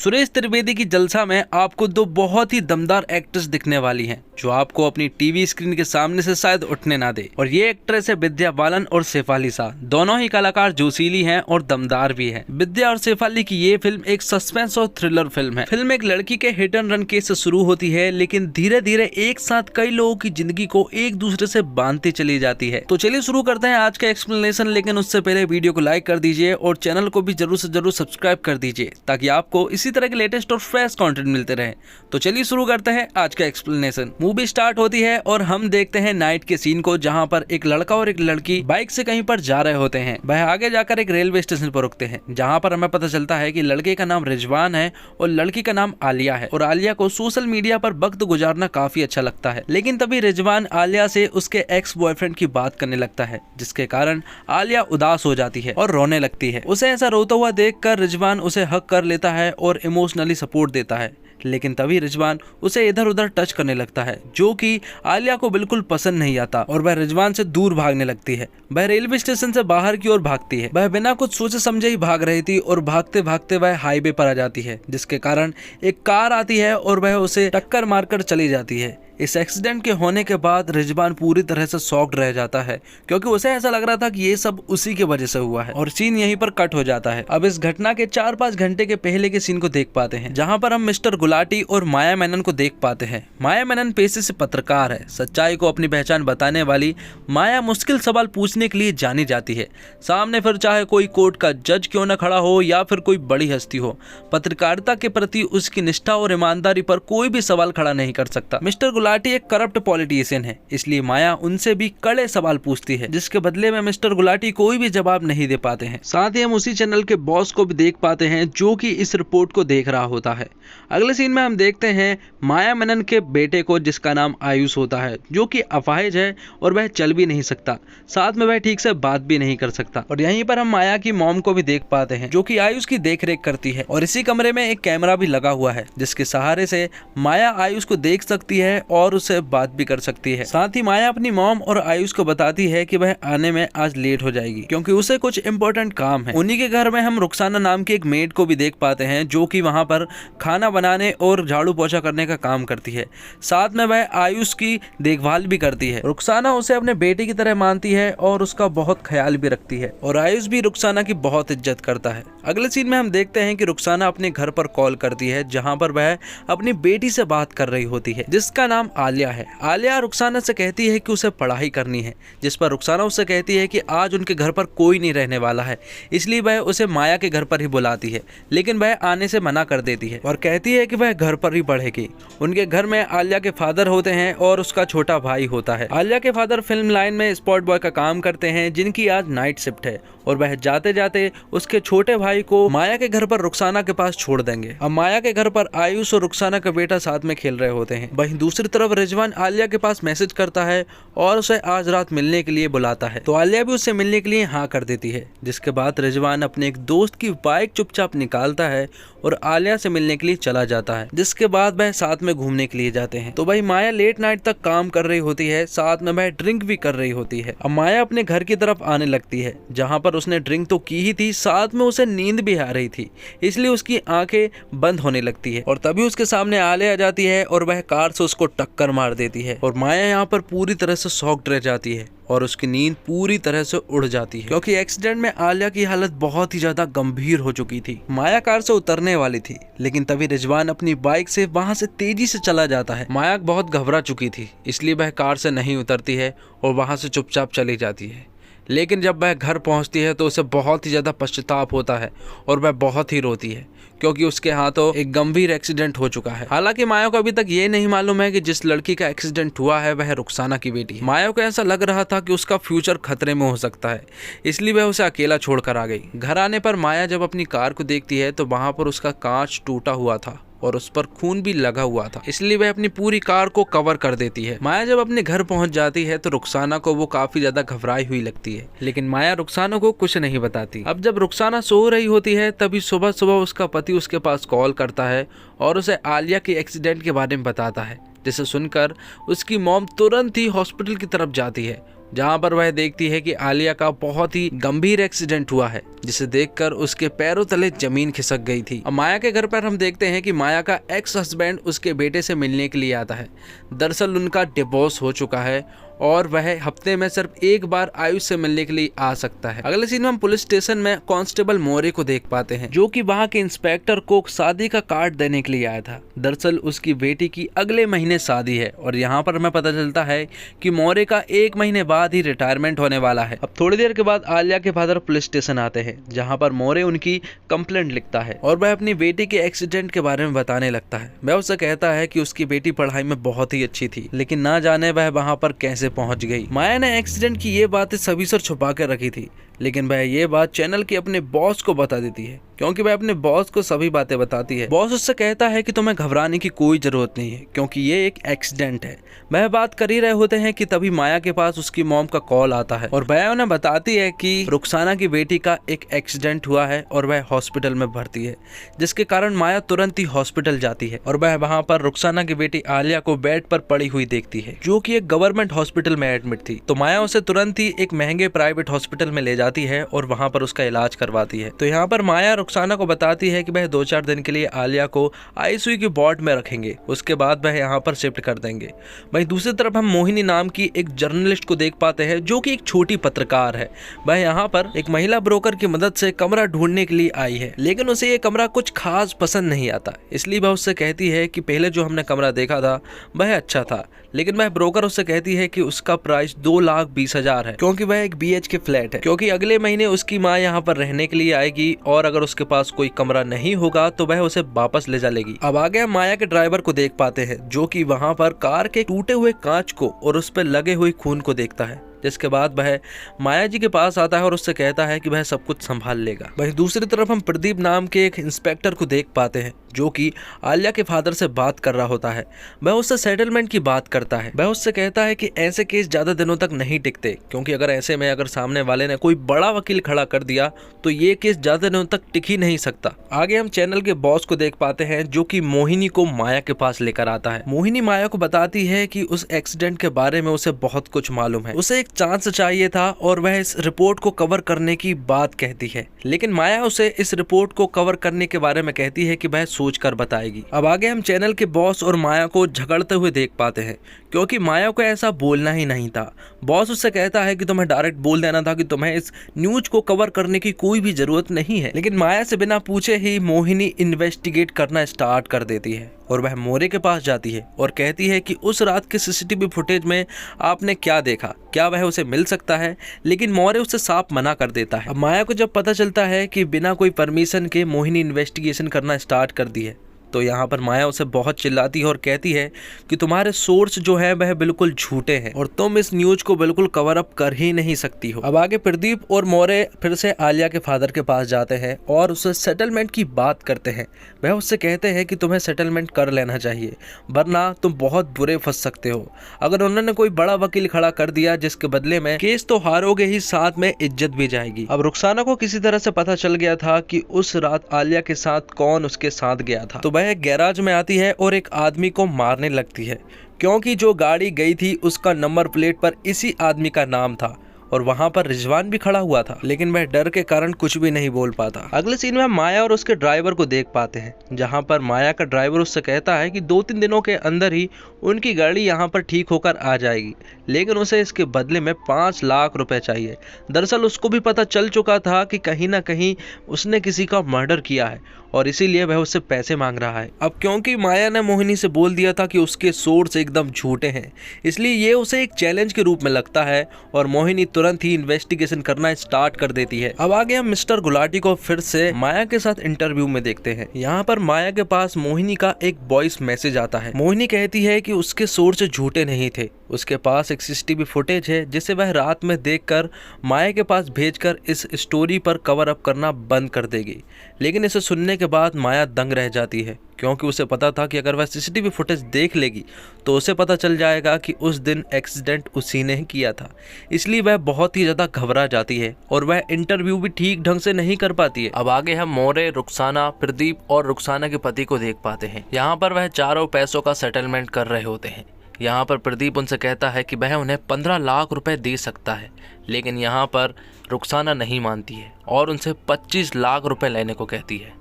सुरेश त्रिवेदी की जलसा में आपको दो बहुत ही दमदार एक्ट्रेस दिखने वाली हैं, जो आपको अपनी टीवी स्क्रीन के सामने से शायद उठने ना दे। और ये एक्ट्रेस है विद्या बालन और शेफाली शाह। दोनों ही कलाकार जोशीली हैं और दमदार भी हैं। विद्या और शेफाली की ये फिल्म एक सस्पेंस और थ्रिलर फिल्म है। फिल्म एक लड़की के हिट एंड रन केस से शुरू होती है, लेकिन धीरे धीरे एक साथ कई लोगों की जिंदगी को एक दूसरे से बांधती चली जाती है। तो चलिए शुरू करते हैं आज का एक्सप्लेनेशन, लेकिन उससे पहले वीडियो को लाइक कर दीजिए और चैनल को भी जरूर से जरूर सब्सक्राइब कर दीजिए, ताकि आपको इसी तरह के लेटेस्ट और फ्रेश कंटेंट मिलते रहे। तो चलिए शुरू करते हैं आज का एक्सप्लेनेशन। मूवी स्टार्ट होती है और हम देखते हैं नाइट के सीन को, जहां पर एक लड़का और एक लड़की बाइक से कहीं पर जा रहे होते हैं। वह आगे जाकर एक रेलवे स्टेशन पर रुकते हैं, जहां पर हमें पता चलता है कि लड़के का नाम रिजवान है और लड़की का नाम आलिया है। और आलिया को सोशल मीडिया पर वक्त गुजारना काफी अच्छा लगता है। लेकिन तभी रिजवान आलिया से उसके एक्स बॉयफ्रेंड की बात करने लगता है, जिसके कारण आलिया उदास हो जाती है और रोने लगती है। उसे ऐसा रोता हुआ देखकर रिजवान उसे हक कर लेता है और इमोशनली सपोर्ट देता है। लेकिन तभी रिजवान उसे इधर उधर टच करने लगता है, जो कि आलिया को बिल्कुल पसंद नहीं आता और वह रिजवान से दूर भागने लगती है। वह रेलवे स्टेशन से बाहर की ओर भागती है। वह बिना कुछ सोचे समझे ही भाग रही थी और भागते भागते वह हाईवे पर आ जाती है, जिसके कारण एक कार आती है और वह उसे टक्कर मारकर चली जाती है। इस एक्सीडेंट के होने के बाद रिजवान पूरी तरह से शॉक्ड रह जाता है, क्योंकि उसे ऐसा लग रहा था कि ये सब उसी की वजह से हुआ है। और सीन यहीं पर कट हो जाता है। अब इस घटना के 4-5 घंटे के पहले के सीन को देख पाते हैं, जहां पर हम मिस्टर गुलाटी और माया मेनन को देख पाते हैं। माया मेनन पेशे से पत्रकार है। सच्चाई को अपनी पहचान बताने वाली माया मुश्किल सवाल पूछने के लिए जानी जाती है। सामने फिर चाहे कोई कोर्ट का जज क्यों न खड़ा हो या फिर कोई बड़ी हस्ती हो, पत्रकारिता के प्रति उसकी निष्ठा और ईमानदारी पर कोई भी सवाल खड़ा नहीं कर सकता। मिस्टर गुलाटी एक करप्ट पॉलिटिशियन है, इसलिए माया उनसे भी कड़े सवाल पूछती है, जिसके बदले में मिस्टर गुलाटी कोई भी जवाब नहीं दे पाते हैं। साथ ही हम उसी चैनल के बॉस को भी देख पाते हैं, जो कि इस रिपोर्ट को देख रहा होता है। अगले सीन में हम देखते हैं माया मेनन के बेटे को, जिसका नाम आयुष होता है, जो कि अपाहिज है और वह चल भी नहीं सकता। साथ में वह ठीक से बात भी नहीं कर सकता। और यहीं पर हम माया की मॉम को भी देख पाते हैं, जो कि आयुष की देखरेख करती है। और इसी कमरे में एक कैमरा भी लगा हुआ है, जिसके सहारे से माया आयुष को देख सकती है और उससे बात भी कर सकती है। साथ ही माया अपनी मॉम और आयुष को बताती है कि वह आने में आज लेट हो जाएगी, क्योंकि उसे कुछ इंपॉर्टेंट काम है। उन्हीं के घर में हम रुखसाना नाम की एक मेड को भी देख पाते हैं, जो कि वहां पर खाना बनाने और झाड़ू पोछा करने का काम करती है। साथ में वह आयुष की देखभाल भी करती है। रुखसाना उसे अपने बेटे की तरह मानती है और उसका बहुत ख्याल भी रखती है, और आयुष भी रुखसाना की बहुत इज्जत करता है। अगले सीन में हम देखते हैं कि रुखसाना अपने घर पर कॉल करती है, जहां पर वह अपनी बेटी से बात कर रही होती है, जिसका नाम आलिया है। आलिया रुखसाना से कहती है कि उसे पढ़ाई करनी है, जिस पर रुखसाना उससे कहती है कि आज उनके घर पर कोई नहीं रहने वाला है, इसलिए वह उसे माया के घर पर ही बुलाती है। लेकिन वह आने से मना कर देती है और कहती है कि वह घर पर ही पढ़ेगी। उनके घर में आलिया के फादर होते हैं और उसका छोटा भाई होता है। आलिया के फादर फिल्म लाइन में स्पॉट बॉय का काम करते हैं, जिनकी आज नाइट शिफ्ट है, और वह जाते जाते उसके छोटे भाई को माया के घर पर रुखसाना के पास छोड़ देंगे। अब माया के घर पर आयुष और रुखसाना का बेटा साथ में खेल रहे होते हैं। वहीं दूसरी तरफ रिजवान आलिया के पास मैसेज करता है और उसे आज रात मिलने के लिए बुलाता है, तो आलिया भी उससे मिलने के लिए हाँ कर देती है। जिसके बाद रिजवान अपने एक दोस्त की बाइक चुपचाप निकालता है और आलिया से मिलने के लिए चला जाता है। जिसके बाद वह साथ में घूमने के लिए जाते हैं। तो भाई माया लेट नाइट तक काम कर रही होती है, साथ में वह ड्रिंक भी कर रही होती है। अब माया अपने घर की तरफ आने लगती है, जहाँ पर उसने ड्रिंक तो की ही थी, साथ में उसे नींद भी आ रही थी, इसलिए उसकी आंखें बंद होने लगती है। और तभी उसके सामने आलिया आ जाती है और वह कार से उसको टक्कर मार देती है। और माया यहाँ पर पूरी तरह से शॉक्ड रह जाती है और उसकी नींद पूरी तरह से उड़ जाती है, क्योंकि एक्सीडेंट में आलिया की हालत बहुत ही ज्यादा गंभीर हो चुकी थी। माया कार से उतरने वाली थी, लेकिन तभी रिजवान अपनी बाइक से वहां से तेजी से चला जाता है। माया बहुत घबरा चुकी थी, इसलिए वह कार से नहीं उतरती है और वहां से चुपचाप चली जाती है। लेकिन जब वह घर पहुंचती है तो उसे बहुत ही ज़्यादा पश्चाताप होता है और वह बहुत ही रोती है, क्योंकि उसके हाथों एक गंभीर एक्सीडेंट हो चुका है। हालांकि माया को अभी तक ये नहीं मालूम है कि जिस लड़की का एक्सीडेंट हुआ है वह रुखसाना की बेटी है। माया को ऐसा लग रहा था कि उसका फ्यूचर खतरे में हो सकता है, इसलिए वह उसे अकेला छोड़कर आ गई। घर आने पर माया जब अपनी कार को देखती है तो वहाँ पर उसका कांच टूटा हुआ था और उस पर खून भी लगा हुआ था, इसलिए वह अपनी पूरी कार को कवर कर देती है। माया जब अपने घर पहुंच जाती है तो रुखसाना को वो काफी ज्यादा घबराई हुई लगती है, लेकिन माया रुखसाना को कुछ नहीं बताती। अब जब रुखसाना सो रही होती है तभी सुबह सुबह उसका पति उसके पास कॉल करता है और उसे आलिया के एक्सीडेंट के बारे में बताता है, जिसे सुनकर उसकी मॉम तुरंत ही हॉस्पिटल की तरफ जाती है जहां पर वह देखती है कि आलिया का बहुत ही गंभीर एक्सीडेंट हुआ है, जिसे देखकर उसके पैरों तले जमीन खिसक गई थी। अब माया के घर पर हम देखते हैं कि माया का एक्स हस्बैंड उसके बेटे से मिलने के लिए आता है। दरअसल उनका डिवोर्स हो चुका है और वह हफ्ते में सिर्फ एक बार आयुष से मिलने के लिए आ सकता है। अगले सीन में हम पुलिस स्टेशन में कांस्टेबल मोरे को देख पाते हैं, जो कि वहां के इंस्पेक्टर को शादी का कार्ड देने के लिए आया था। दरअसल उसकी बेटी की अगले महीने शादी है और यहाँ पर हमें पता चलता है कि मोरे का 1 महीने बाद ही रिटायरमेंट होने वाला है। अब थोड़ी देर के बाद आलिया के फादर पुलिस स्टेशन आते हैं, जहाँ पर मोरे उनकी कंप्लेंट लिखता है और वह अपनी बेटी के एक्सीडेंट के बारे में बताने लगता है। वह उससे कहता है कि उसकी बेटी पढ़ाई में बहुत ही अच्छी थी, लेकिन ना जाने वह वहाँ पर कैसे पहुंच गई। माया ने एक्सीडेंट की ये बातें सभी से छुपा कर रखी थी, लेकिन वह ये बात चैनल के अपने बॉस को बता देती है, क्योंकि वह अपने बॉस को सभी बातें बताती है। बॉस उससे कहता है कि तुम्हें घबराने की कोई जरूरत नहीं है, क्योंकि ये एक एक्सीडेंट है। वह बात कर ही रहे होते हैं कि तभी माया के पास उसकी मॉम का कॉल आता है और वह उन्हें बताती है कि रुखसाना की बेटी का एक एक्सीडेंट हुआ है और वह हॉस्पिटल में भर्ती है, जिसके कारण माया तुरंत ही हॉस्पिटल जाती है और वह वहाँ पर रुखसाना की बेटी आलिया को बेड पर पड़ी हुई देखती है, जो कि एक गवर्नमेंट हॉस्पिटल में एडमिट थी। तो माया उसे तुरंत ही एक महंगे प्राइवेट हॉस्पिटल में ले जाती है और वहाँ पर उसका इलाज करवाती है। तो यहाँ पर माया रुखसाना को बताती है कि वह 2-4 दिन के लिए आलिया को आईसीयू की वार्ड में रखेंगे, उसके बाद वह यहाँ पर शिफ्ट कर देंगे। वहीं दूसरी तरफ हम मोहिनी नाम की एक जर्नलिस्ट को देख पाते हैं, जो कि एक छोटी पत्रकार है। वह यहाँ पर एक महिला ब्रोकर की मदद से कमरा ढूंढने के लिए आई है, लेकिन उसे ये कमरा कुछ खास पसंद नहीं आता, इसलिए वह उससे कहती है कि पहले जो हमने कमरा देखा था वह अच्छा था, लेकिन वह ब्रोकर उससे कहती है कि उसका प्राइस 2,20,000 है, क्योंकि वह एक BHK फ्लैट है, क्योंकि अगले महीने उसकी माँ यहाँ पर रहने के लिए आएगी और अगर उसके पास कोई कमरा नहीं होगा तो वह उसे वापस ले जा लेगी। अब आगे हम माया के ड्राइवर को देख पाते हैं, जो कि वहाँ पर कार के टूटे हुए कांच को और उस पर लगे हुए खून को देखता है, जिसके बाद वह माया जी के पास आता है और उससे कहता है कि वह सब कुछ संभाल लेगा। वहीं दूसरी तरफ हम प्रदीप नाम के एक इंस्पेक्टर को देख पाते हैं, जो कि आलिया के फादर से बात कर रहा होता है। वह उससे सेटलमेंट की बात करता है। वह उससे कहता है कि ऐसे केस ज्यादा दिनों तक नहीं टिकते, क्योंकि अगर ऐसे में अगर सामने वाले ने कोई बड़ा वकील खड़ा कर दिया तो ये केस ज्यादा दिनों तक टिक ही नहीं सकता। आगे हम चैनल के बॉस को देख पाते हैं, जो कि मोहिनी को माया के पास लेकर आता है। मोहिनी माया को बताती है कि उस एक्सीडेंट के बारे में उसे बहुत कुछ मालूम है, उसे एक चांस चाहिए था और वह इस रिपोर्ट को कवर करने की बात कहती है, लेकिन माया उसे इस रिपोर्ट को कवर करने के बारे में कहती है कि वह सोच कर बताएगी। अब आगे हम चैनल के बॉस और माया को झगड़ते हुए देख पाते हैं, क्योंकि माया को ऐसा बोलना ही नहीं था। बॉस उससे कहता है कि तुम्हें डायरेक्ट बोल देना था कि तुम्हें इस न्यूज को कवर करने की कोई भी जरूरत नहीं है, लेकिन माया से बिना पूछे ही मोहिनी इन्वेस्टिगेट करना स्टार्ट कर देती है और वह मोरे के पास जाती है और कहती है कि उस रात के CCTV फुटेज में आपने क्या देखा, क्या वह उसे मिल सकता है, लेकिन मोरे उससे साफ मना कर देता है। अब माया को जब पता चलता है कि बिना कोई परमिशन के मोहिनी इन्वेस्टिगेशन करना स्टार्ट कर दी है, तो यहाँ पर माया उसे बहुत चिल्लाती है और कहती है कि तुम्हारे सोर्स जो है वह बिल्कुल झूठे हैं और तुम इस न्यूज को बिल्कुल कवर अप कर ही नहीं सकती हो। अब आगे प्रदीप और मोरे फिर से आलिया के फादर के पास जाते हैं और उससे सेटलमेंट की बात करते हैं। वह उससे कहते हैं कि तुम्हें सेटलमेंट कर लेना चाहिए, वरना तुम बहुत बुरे फंस सकते हो। अगर उन्होंने कोई बड़ा वकील खड़ा कर दिया जिसके बदले में केस तो हारोगे ही, साथ में इज्जत भी जाएगी। अब रुखसाना को किसी तरह से पता चल गया था कि उस रात आलिया के साथ कौन उसके साथ गया था, तो वह एक गैराज में आती है और एक आदमी को मारने लगती है, क्योंकि जो गाड़ी गई थी उसका नंबर प्लेट पर इसी आदमी का नाम था और वहां पर रिजवान भी खड़ा हुआ था, लेकिन वह डर के कारण कुछ भी नहीं बोल पाता। अगले सीन में हम माया और उसके ड्राइवर को देख पाते हैं, जहां पर माया का ड्राइवर उससे कहता है कि 2-3 दिनों के अंदर ही उनकी गाड़ी यहां पर ठीक होकर आ जाएगी, लेकिन उसे इसके बदले में 5 लाख रुपए चाहिए। दरअसल उसको भी पता चल चुका था कि कहीं ना कहीं उसने किसी का मर्डर किया है और इसीलिए वह उससे पैसे मांग रहा है। अब क्योंकि माया ने मोहिनी से बोल दिया था कि उसके सोर्स एकदम झूठे हैं, इसलिए ये उसे एक चैलेंज के रूप में लगता है और मोहिनी तुरंत ही इन्वेस्टिगेशन करना स्टार्ट कर देती है। अब आगे हम मिस्टर गुलाटी को फिर से माया के साथ इंटरव्यू में देखते हैं। यहाँ पर माया के पास मोहिनी का एक वॉइस मैसेज आता है। मोहिनी कहती है कि उसके सोर्स झूठे नहीं थे, उसके पास एक CCTV फुटेज है जिसे वह रात में देखकर माया के पास भेजकर इस स्टोरी पर कवर अप करना बंद कर देगी। लेकिन इसे सुनने के बाद माया दंग रह जाती है, क्योंकि उसे पता था कि अगर वह CCTV फुटेज देख लेगी तो उसे पता चल जाएगा कि उस दिन एक्सीडेंट उसी ने किया था। इसलिए वह बहुत ही ज़्यादा घबरा जाती है और वह इंटरव्यू भी ठीक ढंग से नहीं कर पाती है। अब आगे हम मोरे, रुखसाना, प्रदीप और रुखसाना के पति को देख पाते हैं। यहाँ पर वह चारों पैसों का सेटलमेंट कर रहे होते हैं, यहाँ पर प्रदीप उनसे कहता है कि वह उन्हें 15 लाख रुपए दे सकता है, लेकिन यहाँ पर रुखसाना नहीं मानती है और उनसे 25 लाख रुपए लेने को कहती है।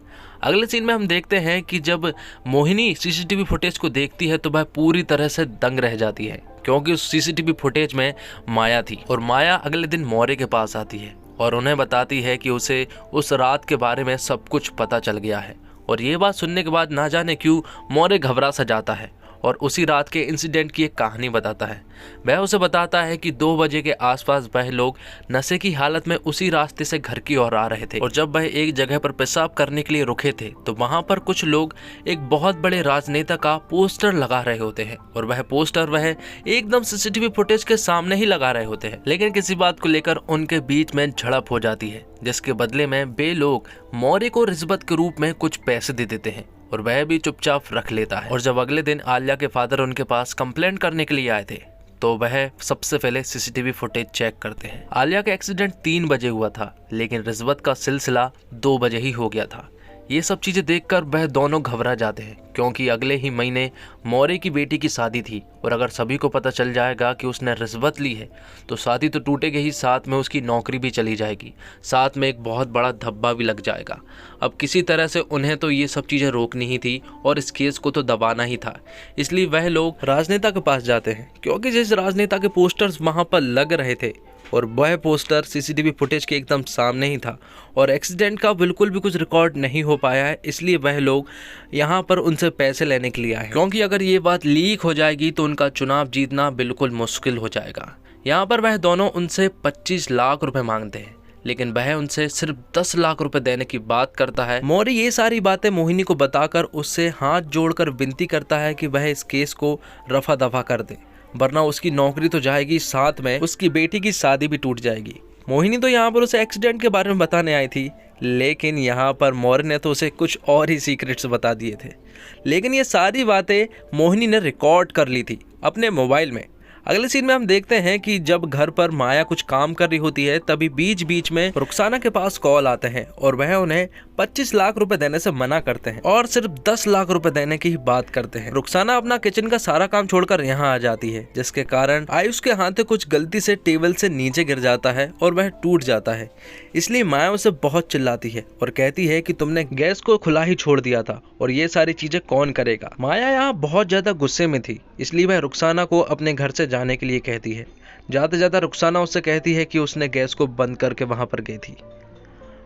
अगले सीन में हम देखते हैं कि जब मोहिनी सीसीटीवी फुटेज को देखती है तो वह पूरी तरह से दंग रह जाती है, क्योंकि उस सीसीटीवी फुटेज में माया थी और माया अगले दिन मौर्य के पास आती है और उन्हें बताती है कि उसे उस रात के बारे में सब कुछ पता चल गया है। और ये बात सुनने के बाद ना जाने क्यों मौर्य घबरा सा जाता है और उसी रात के इंसिडेंट की एक कहानी बताता है। वह उसे बताता है कि 2 बजे के आसपास वह लोग नशे की हालत में उसी रास्ते से घर की ओर आ रहे थे और जब वह एक जगह पर पेशाब करने के लिए रुके थे तो वहां पर कुछ लोग एक बहुत बड़े राजनेता का पोस्टर लगा रहे होते हैं और वह पोस्टर वह एकदम सीसीटीवी फुटेज के सामने ही लगा रहे होते हैं। लेकिन किसी बात को लेकर उनके बीच में झड़प हो जाती है, जिसके बदले में वे लोग मौर्य को रिश्वत के रूप में कुछ पैसे दे देते हैं और वह भी चुपचाप रख लेता है। और जब अगले दिन आलिया के फादर उनके पास कंप्लेंट करने के लिए आए थे तो वह सबसे पहले सीसीटीवी फुटेज चेक करते हैं। आलिया का एक्सीडेंट 3 बजे हुआ था, लेकिन रिश्वत का सिलसिला 2 बजे ही हो गया था। ये सब चीजें देखकर वह दोनों घबरा जाते हैं, क्योंकि अगले ही महीने मौर्य की बेटी की शादी थी और अगर सभी को पता चल जाएगा कि उसने रिश्वत ली है तो शादी तो टूटेगी ही, साथ में उसकी नौकरी भी चली जाएगी, साथ में एक बहुत बड़ा धब्बा भी लग जाएगा। अब किसी तरह से उन्हें तो ये सब चीज़ें रोकनी ही थी और इस केस को तो दबाना ही था। इसलिए वह लोग राजनेता के पास जाते हैं, क्योंकि जिस राजनेता के पोस्टर्स वहाँ पर लग रहे थे और वह पोस्टर सीसीटीवी फुटेज के एकदम सामने ही था और एक्सीडेंट का बिल्कुल भी कुछ रिकॉर्ड नहीं हो पाया है, इसलिए वह लोग यहाँ पर उनसे पैसे लेने के लिए आए, क्योंकि अगर ये बात लीक हो जाएगी तो उनका चुनाव जीतना बिल्कुल मुश्किल हो जाएगा। यहाँ पर वह दोनों उनसे 25 लाख रुपए मांगते हैं, लेकिन वह उनसे सिर्फ 10 लाख रुपए देने की बात करता है। मौर्य ये सारी बातें मोहिनी को बताकर उससे हाथ जोड़कर विनती करता है कि वह इस केस को रफा दफा कर दे, वरना उसकी नौकरी तो जाएगी, साथ में उसकी बेटी की शादी भी टूट जाएगी। मोहिनी तो यहाँ पर उसे एक्सीडेंट के बारे में बताने आई थी, लेकिन यहाँ पर मौर्य ने तो उसे कुछ और ही सीक्रेट्स बता दिए थे। लेकिन ये सारी बातें मोहिनी ने रिकॉर्ड कर ली थी अपने मोबाइल में। अगले सीन में हम देखते हैं कि जब घर पर माया कुछ काम कर रही होती है तभी बीच बीच में रुखसाना के पास कॉल आते हैं और वह उन्हें 25 लाख रुपए देने से मना करते हैं और सिर्फ 10 लाख रुपए देने की ही बात करते हैं। रुखसाना अपना किचन का सारा काम छोड़कर यहाँ आ जाती है, जिसके कारण आयुष के हाथ कुछ गलती से टेबल से नीचे गिर जाता है और वह टूट जाता है। इसलिए माया उसे बहुत चिल्लाती है और कहती है कि तुमने गैस को खुला ही छोड़ दिया था और ये सारी चीजें कौन करेगा। माया यहाँ बहुत ज्यादा गुस्से में थी, इसलिए वह रुखसाना को अपने घर से जाने के लिए कहती है। जाते जाते रुखसाना उससे कहती है कि उसने गैस को बंद करके वहां पर गई थी।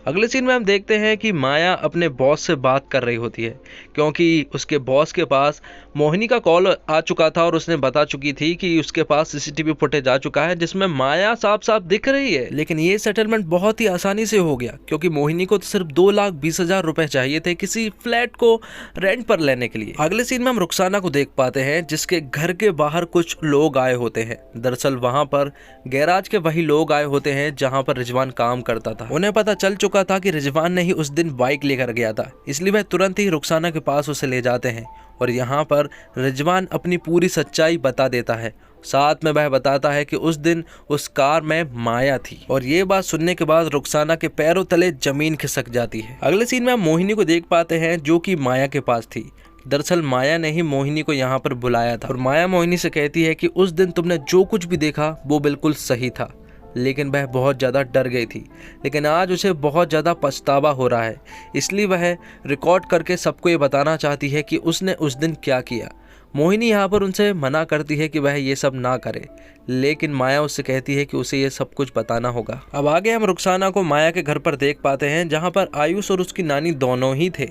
अगले सीन में हम देखते हैं कि माया अपने बॉस से बात कर रही होती है, क्योंकि उसके बॉस के पास मोहिनी का कॉल आ चुका था और उसने बता चुकी थी कि उसके पास सीसीटीवी फुटेज आ चुका है जिसमें माया साफ साफ दिख रही है। लेकिन ये सेटलमेंट बहुत ही आसानी से हो गया, क्योंकि मोहिनी को तो सिर्फ 2,20,000 रुपए चाहिए थे किसी फ्लैट को रेंट पर लेने के लिए। अगले सीन में हम रुखसाना को देख पाते हैं, जिसके घर के बाहर कुछ लोग आए होते हैं। दरअसल वहां पर गैराज के वही लोग आए होते हैं जहां पर रिजवान काम करता था। उन्हें पता चल चुका था कि रिजवान ने ही उस दिन बाइक लेकर गया था, इसलिए वह तुरंत ही रुखसाना के पास उसे ले जाते हैं और यहाँ पर रिजवान अपनी पूरी सच्चाई बता देता है। साथ में वह बताता है कि उस दिन उस कार में माया थी और ये बात सुनने के बाद रुखसाना के पैरों तले जमीन खिसक जाती है। अगले सीन में हम मोहिनी को देख पाते हैं, जो कि माया के पास थी। दरअसल माया ने ही मोहिनी को यहाँ पर बुलाया था और माया मोहिनी से कहती है कि उस दिन तुमने जो कुछ भी देखा वो बिल्कुल सही था, लेकिन वह बहुत ज़्यादा डर गई थी। लेकिन आज उसे बहुत ज़्यादा पछतावा हो रहा है, इसलिए वह रिकॉर्ड करके सबको ये बताना चाहती है कि उसने उस दिन क्या किया। मोहिनी यहाँ पर उनसे मना करती है कि वह ये सब ना करे, लेकिन माया उससे कहती है कि उसे ये सब कुछ बताना होगा। अब आगे हम रुखसाना को माया के घर पर देख पाते हैं, जहाँ पर आयुष और उसकी नानी दोनों ही थे।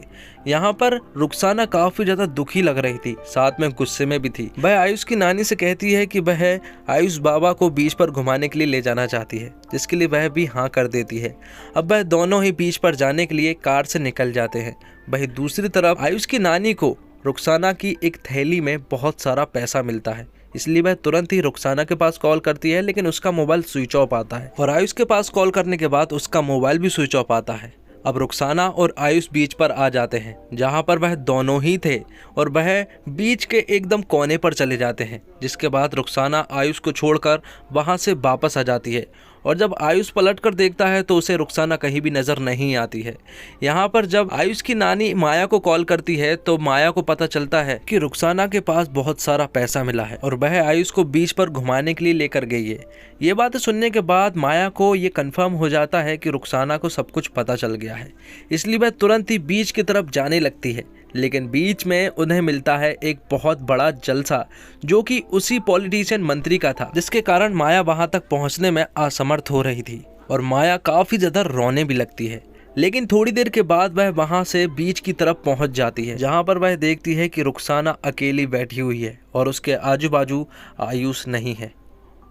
यहाँ पर रुखसाना काफी ज्यादा दुखी लग रही थी, साथ में गुस्से में भी थी। वह आयुष की नानी से कहती है कि वह आयुष बाबा को बीच पर घुमाने के लिए ले जाना चाहती है, जिसके लिए वह भी हाँ कर देती है। अब वह दोनों ही बीच पर जाने के लिए कार से निकल जाते हैं। वहीं दूसरी तरफ आयुष की नानी को रुखसाना की एक थैली में बहुत सारा पैसा मिलता है, इसलिए वह तुरंत ही रुखसाना के पास कॉल करती है, लेकिन उसका मोबाइल स्विच ऑफ आता है और आयुष के पास कॉल करने के बाद उसका मोबाइल भी स्विच ऑफ आता है। अब रुखसाना और आयुष बीच पर आ जाते हैं, जहां पर वह दोनों ही थे और वह बीच के एकदम कोने पर चले जाते हैं, जिसके बाद रुखसाना आयुष को छोड़कर वहां से वापस आ जाती है और जब आयुष पलट कर देखता है तो उसे रुखसाना कहीं भी नजर नहीं आती है। यहाँ पर जब आयुष की नानी माया को कॉल करती है तो माया को पता चलता है कि रुखसाना के पास बहुत सारा पैसा मिला है और वह आयुष को बीच पर घुमाने के लिए लेकर गई है। ये बातें सुनने के बाद माया को ये कंफर्म हो जाता है कि रुखसाना को सब कुछ पता चल गया है, इसलिए वह तुरंत ही बीच की तरफ जाने लगती है। लेकिन बीच में उन्हें मिलता है एक बहुत बड़ा जलसा जो कि उसी पॉलिटिशियन मंत्री का था, जिसके कारण माया वहां तक पहुंचने में असमर्थ हो रही थी और माया काफी ज्यादा रोने भी लगती है। लेकिन थोड़ी देर के बाद वह वहां से बीच की तरफ पहुंच जाती है, जहां पर वह देखती है कि रुखसाना अकेली बैठी हुई है और उसके आजू बाजू आयुष नहीं है।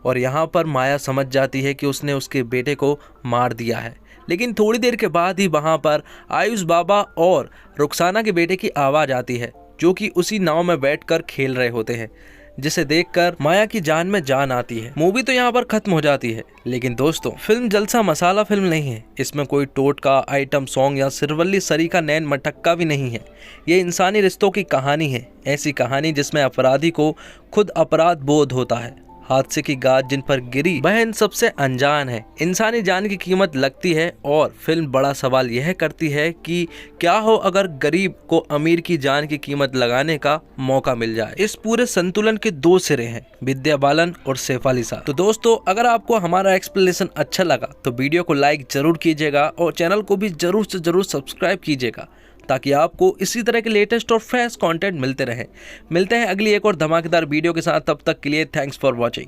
और यहाँ पर माया समझ जाती है कि उसने उसके बेटे को मार दिया है। लेकिन थोड़ी देर के बाद ही वहां पर आयुष बाबा और रुखसाना के बेटे की आवाज आती है, जो कि उसी नाव में बैठकर खेल रहे होते हैं, जिसे देखकर माया की जान में जान आती है। मूवी तो यहाँ पर खत्म हो जाती है। लेकिन दोस्तों, फिल्म जलसा मसाला फिल्म नहीं है। इसमें कोई टोटका, आइटम सॉन्ग या सिरवल्ली सरी का नैन मटक्का भी नहीं है। ये इंसानी रिश्तों की कहानी है, ऐसी कहानी जिसमें अपराधी को खुद अपराध बोध होता है। हादसे की गाज जिन पर गिरी वह इन सबसे अनजान है। इंसानी जान की कीमत लगती है और फिल्म बड़ा सवाल यह करती है कि क्या हो अगर गरीब को अमीर की जान की कीमत लगाने का मौका मिल जाए। इस पूरे संतुलन के दो सिरे हैं, विद्या बालन और सैफ अली खान। तो दोस्तों, अगर आपको हमारा एक्सप्लेनेशन अच्छा लगा तो वीडियो को लाइक जरूर कीजिएगा और चैनल को भी जरूर से जरूर सब्सक्राइब कीजिएगा, ताकि आपको इसी तरह के लेटेस्ट और फ्रेश कंटेंट मिलते रहे। मिलते हैं अगली एक और धमाकेदार वीडियो के साथ, तब तक के लिए थैंक्स फॉर वॉचिंग।